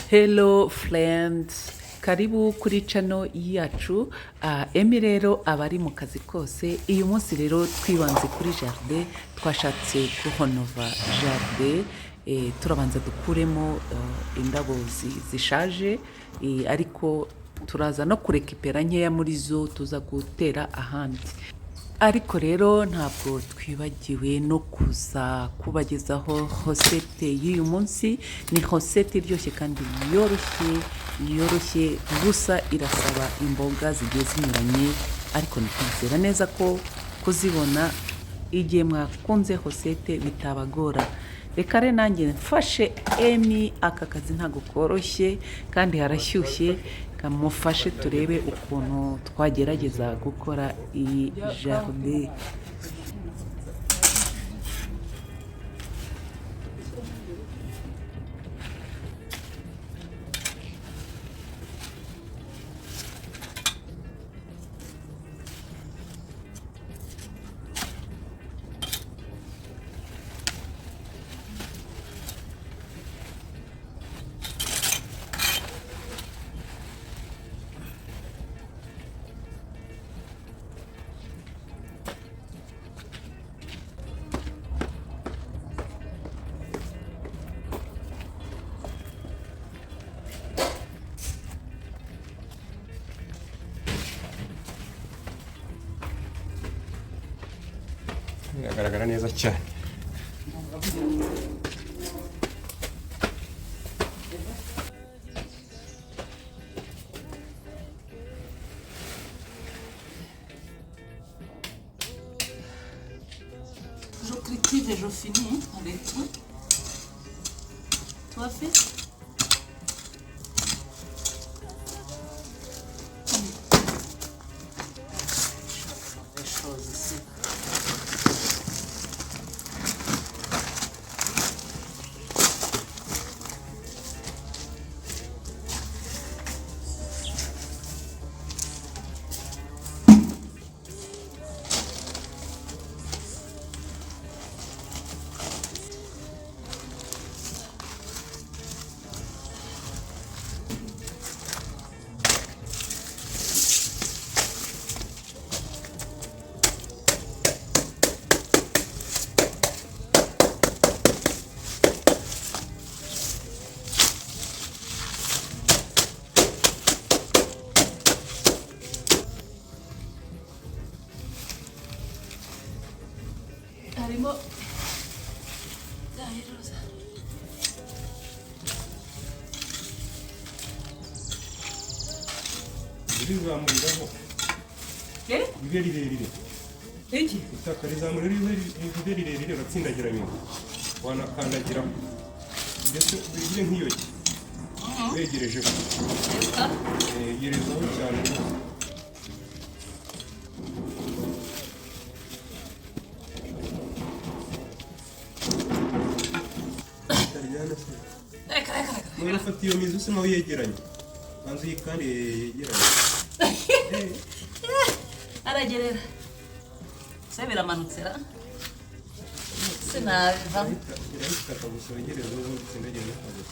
Hello friends, karibu kuri channel yacu. Emi rero abari mu kazi kose, uyu munsi rero twibanze kuri jardin, twashatse kuhonova jardin. Turabanza dukuremo indabo zishaje, ariko turaza no kurekipera nkeya muri zo tuza gutera ahandi. Ariko rero ntabwo twibagiwe no kuza kubagezaho hosete y'uyu munsi. Ni hosete iryoshye kandi yoroshye gusa irasaba imboga zigiye zinyuranye, ariko nizera neza ko kuzibona igihe mwakunze hosete bitabagora. Reka rero nanjye mfashe Emi, aka kazi ntabwo koroshye kandi harashyushye, kamufashe turebe ukuntu twagerageza gukora iyi jardin. Biragaragara neza cyane. Je critique et je finis avec toi. Toi, fais. Des choses ici. Harimo rosa. Rizamuriraho. Ibe rirerire. Iki? Itaka rizamurira ibe rirerire uratsindagira nyuma. Wanakandagira. Ndetse bigire nk'iyoki. Wegereje. Yerezaho cyane. Urafata iyo mizi usa naho yegeranye. Banza iyi kandi yegeranye. Aragerera. Se biramanutse ra? Sinava. Irahita gusa wegereza uwo utsindagira n'akazi.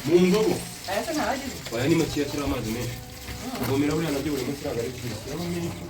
mu ndobo aya se ntabagize oya ni makeya turi amazi menshi kuvomera buriya nabyo buri munsi ntabwo ari byiza turabona menshi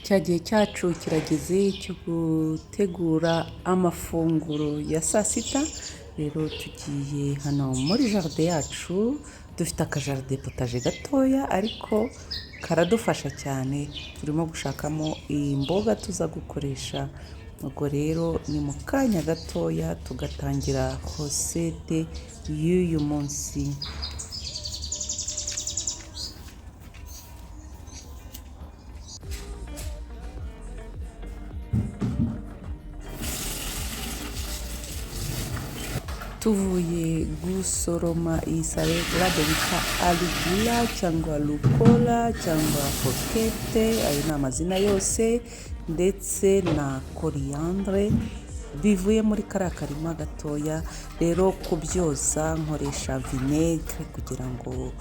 cya gihe cyacu kirageze cyo gutegura amafunguro ya saa sita rero tugiye hano muri jaride yacu dufite akajaride potaje gatoya ariko karadufasha cyane turimo gushakamo imboga tuza gukoresha ubwo rero ni mu kanya gatoya tugatangira hosete y'uyu munsi tuvuye gusoroma iyi salade bita arugula cyangwa rukola cyangwa kokete ayo ni amazina yose ndetse na koriyandre bivuye muri kariya karima gatoya rero kubyoza nkoresha vinegere kugira ngo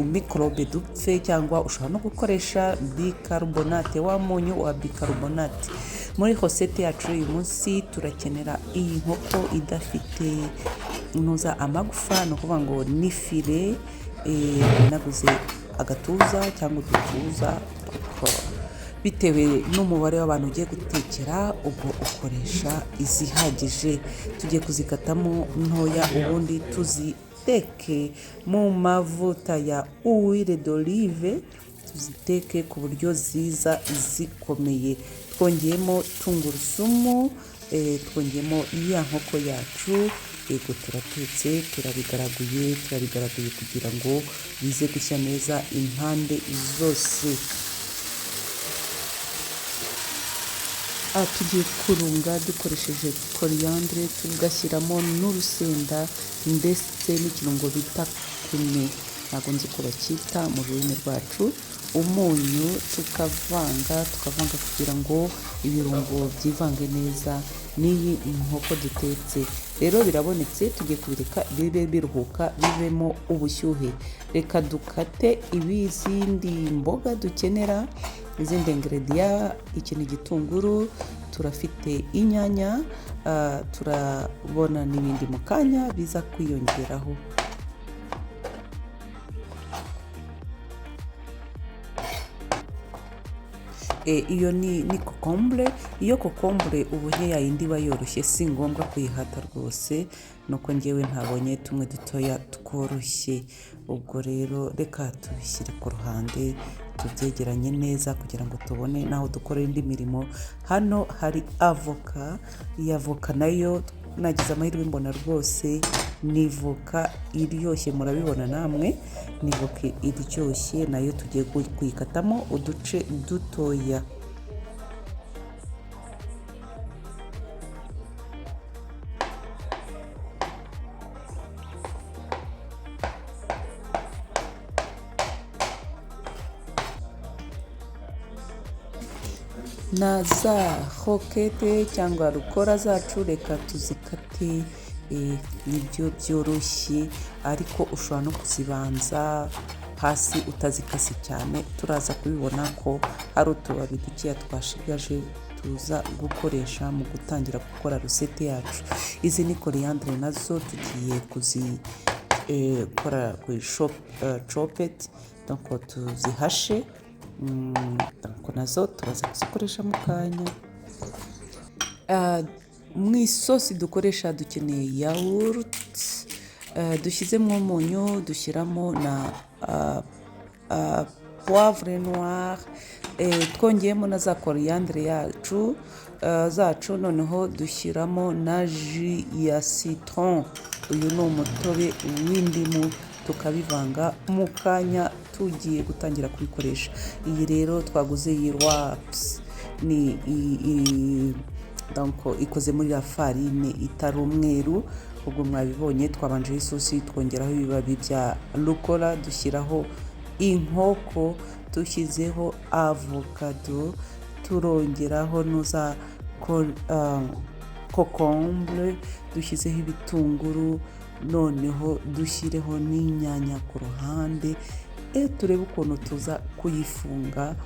mikorobe dupfe cyangwa ushobora no gukoresha bicarbonate wa munyu wa bicarbonate muri hosete yacu uyu munsi turakenera iyi nkoko idafite inuza amagufa ni ukuvuga ngo ni file naguze agatuza cyangwa udutuza bitewe n'umubare w'abantu ugiye gutekera ubwo ukoresha izihagije tugiye kuzikatamo ntoya ubundi tuziteke mu mavuta ya huile d'olive tuziteke ku buryo ziza zikomeye twongeyemo tungurusumu twongeyemo iya nkoko yacu yego turatetse turabigaraguye kugira ngo bize gushya neza impande zose tugiye kurunga dukoresheje koriyandre tugashyiramo n'urusenda ndetse n'ikirungo bita kume ntabwo nzi uko bacyita mu rurimi rwacu umunyu tukavanga kugira ngo ibirungo byivange neza n'iyi nkoko dutetse rero birabonetse tugiye kubireka bibe biruhuka bivemo ubushyuhe reka dukate ibizindi mboga dukenera izindi ingredients iki ni igitunguru turafite inyanya turabona n'ibindi mu kanya biza kwiyongeraho iyo ni kokombure iyo kokombure ubonye yayindi iba yoroshye si ngombwa kuyihata rwose nuko ngewe ntabonye tumwe dutoya tworoshye ubwo rero reka tubishyire ku ruhande tubyegeranye neza kugira ngo tubone naho dukorera indi mirimo hano hari avoka iyi avoka nayo nagize amahirwe mbona rwose ni voka iryoshye murabibona namwe ni voka iryoshye nayo tugiye kuyikatamo uduce dutoya na za hokete cyangwa rukora zacu reka tuzikate nibyo byoroshye ariko ushobora no kuzibanza hasi utazikase cyane turaza kubibona ko hari utubabi dukeya twashigaje tuza gukoresha mu gutangira gukora rusete yacu izi ni koriyandre nazo tugiye kuzikora ku chopeti donc tuzihashe nazo turaza kuzikoresha mu kanya mu isosi dukoresha dukeneye yawurute dushyizemo umunyu dushyiramo na poivre noire twongeyemo na za koriyandre zacu noneho dushyiramo na ji ya citron uyu ni umutobe w'indimu tukabivanga mu kanya tugiye gutangira kubikoresha. Iyi rero twaguze iyi wraps ni donc ikoze muri la farine itari umweru, ubwo mwabibonye twabanjeho isosi, twongeraho ibibabi bya rukora, dushyiraho inkoko, dushyizeho avocado, turongeraho nuza kokombure, dushyizeho ibitunguru, noneho dushyireho n'inyanya ku ruhande, turebe ukuntu tuza kuyifunga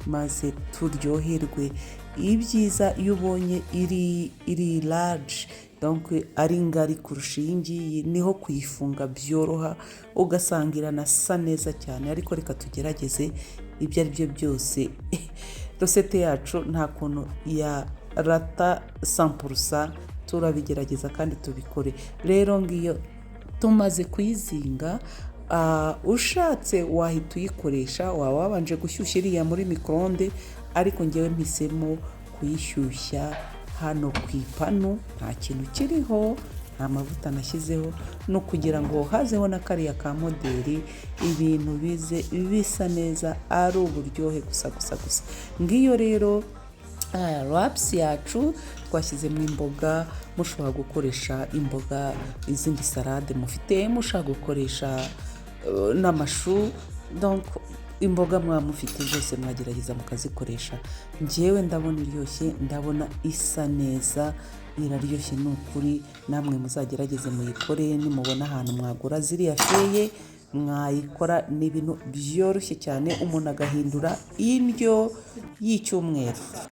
maze turyoherwe. Ibyiza iyo ubonye iri large, donc ari ngari kurusha iyi ngiyi, niho kuyifunga byoroha ugasanga iranasa neza cyane. Ariko reka tugerageze ibyo ari byo byose dosete yacu nta kuntu ya rata 100%, turabigerageza kandi tubikore. Rero ngiyo tumaze kuyizinga, ushatse wahita uyikoresha, waba wabanje gushyushya iriya muri microonde, ariko ngewe mpisemo kuyishyushya hano ku ipanu, nta kintu kiriho, nta mavuta nashyizeho, no kugira ngo hazeho na kariya ka moderi, ibintu bize bisa neza, ari uburyohe gusa. Ngiyo rero wraps yacu twashyizemo imboga, mushobora gukoresha imboga izindi salade mufite, mushobora gukoresha n'amashu, donc imboga mufite zose mwagerageza mukazikoresha. Njyewe ndabona iryoshye, ndabona isa neza, iraryoshye ni ukuri. Namwe muzagerageze muyikore, nimubona ahantu mwagura ziriya feye mwayikora. Ni ibintu byoroshye cyane, umuntu agahindura indyo y'icyumweru.